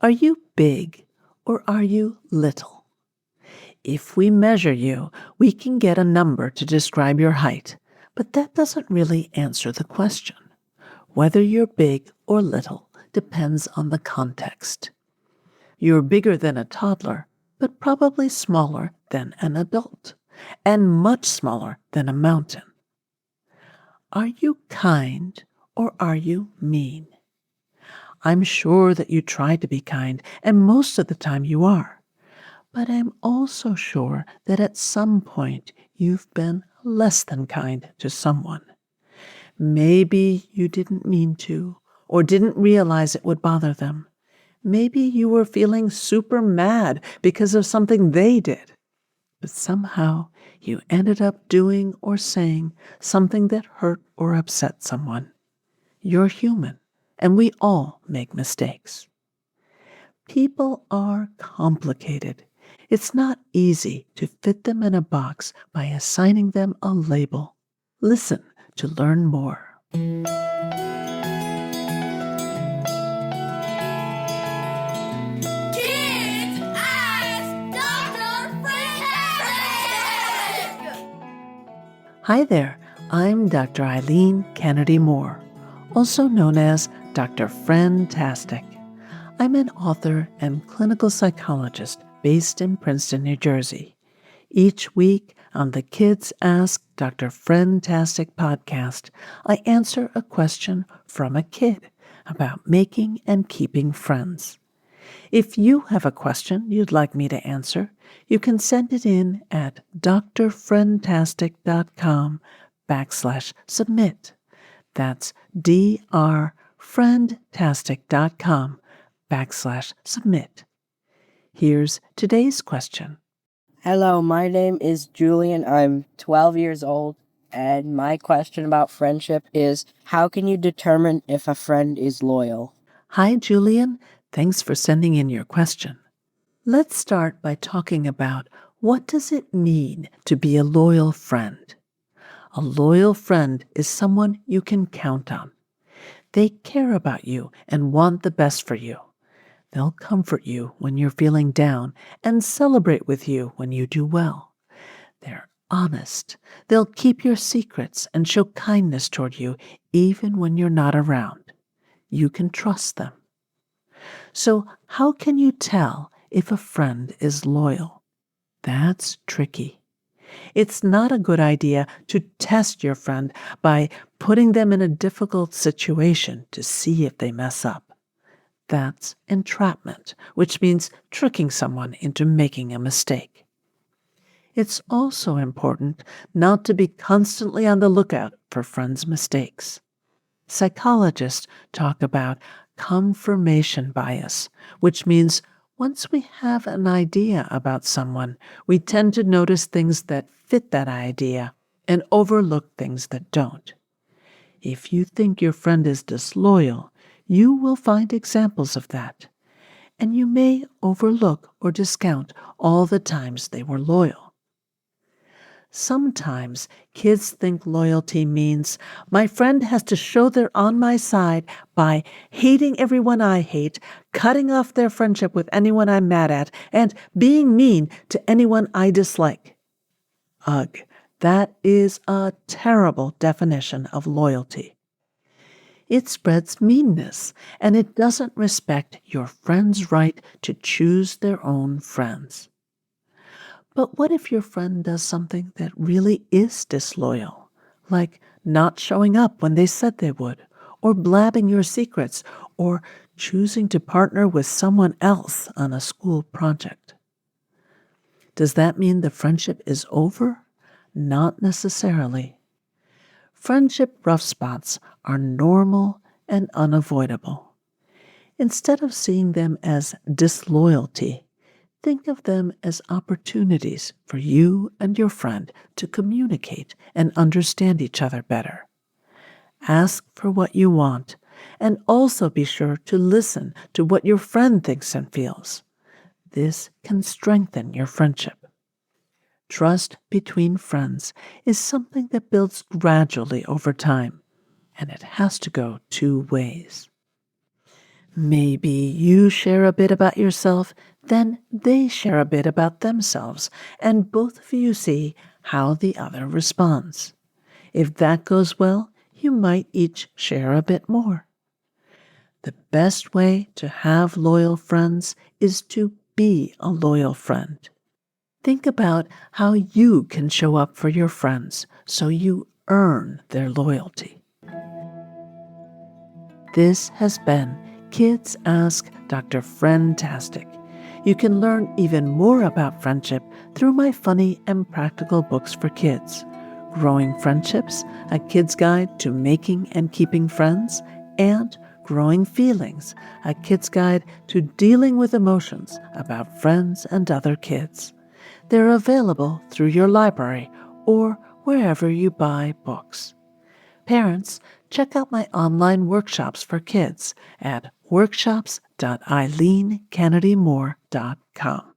Are you big or are you little? If we measure you, we can get a number to describe your height, but that doesn't really answer the question. Whether you're big or little depends on the context. You're bigger than a toddler, but probably smaller than an adult, and much smaller than a mountain. Are you kind or are you mean? I'm sure that you try to be kind, and most of the time you are. But I'm also sure that at some point you've been less than kind to someone. Maybe you didn't mean to, or didn't realize it would bother them. Maybe you were feeling super mad because of something they did. But somehow you ended up doing or saying something that hurt or upset someone. You're human, and we all make mistakes. People are complicated. It's not easy to fit them in a box by assigning them a label. Listen to learn more. Kids Ask Dr. Friendtastic! Hi there, I'm Dr. Eileen Kennedy Moore, also known as Dr. Friendtastic. I'm an author and clinical psychologist based in Princeton, New Jersey. Each week on the Kids Ask Dr. Friendtastic podcast, I answer a question from a kid about making and keeping friends. If you have a question you'd like me to answer, you can send it in at drfriendtastic.com/submit. That's drfriendtastic.com/submit. Here's today's question. Hello, my name is Julian. I'm 12 years old, and my question about friendship is, how can you determine if a friend is loyal? Hi, Julian. Thanks for sending in your question. Let's start by talking about what does it mean to be a loyal friend? A loyal friend is someone you can count on. They care about you and want the best for you. They'll comfort you when you're feeling down and celebrate with you when you do well. They're honest. They'll keep your secrets and show kindness toward you even when you're not around. You can trust them. So, how can you tell if a friend is loyal? That's tricky. It's not a good idea to test your friend by putting them in a difficult situation to see if they mess up. That's entrapment, which means tricking someone into making a mistake. It's also important not to be constantly on the lookout for friends' mistakes. Psychologists talk about confirmation bias, which means once we have an idea about someone, we tend to notice things that fit that idea and overlook things that don't. If you think your friend is disloyal, you will find examples of that. And you may overlook or discount all the times they were loyal. Sometimes kids think loyalty means my friend has to show they're on my side by hating everyone I hate, cutting off their friendship with anyone I'm mad at, and being mean to anyone I dislike. Ugh, that is a terrible definition of loyalty. It spreads meanness, and it doesn't respect your friend's right to choose their own friends. But what if your friend does something that really is disloyal, like not showing up when they said they would, or blabbing your secrets, or choosing to partner with someone else on a school project? Does that mean the friendship is over? Not necessarily. Friendship rough spots are normal and unavoidable. Instead of seeing them as disloyalty, think of them as opportunities for you and your friend to communicate and understand each other better. Ask for what you want, and also be sure to listen to what your friend thinks and feels. This can strengthen your friendship. Trust between friends is something that builds gradually over time, and it has to go two ways. Maybe you share a bit about yourself, then they share a bit about themselves, and both of you see how the other responds. If that goes well, you might each share a bit more. The best way to have loyal friends is to be a loyal friend. Think about how you can show up for your friends so you earn their loyalty. This has been Kids Ask Dr. Friendtastic. You can learn even more about friendship through my funny and practical books for kids, Growing Friendships, A Kid's Guide to Making and Keeping Friends, and Growing Feelings, A Kid's Guide to Dealing with Emotions about friends and other kids. They're available through your library or wherever you buy books. Parents, check out my online workshops for kids at workshops.eileenkennedymore.com.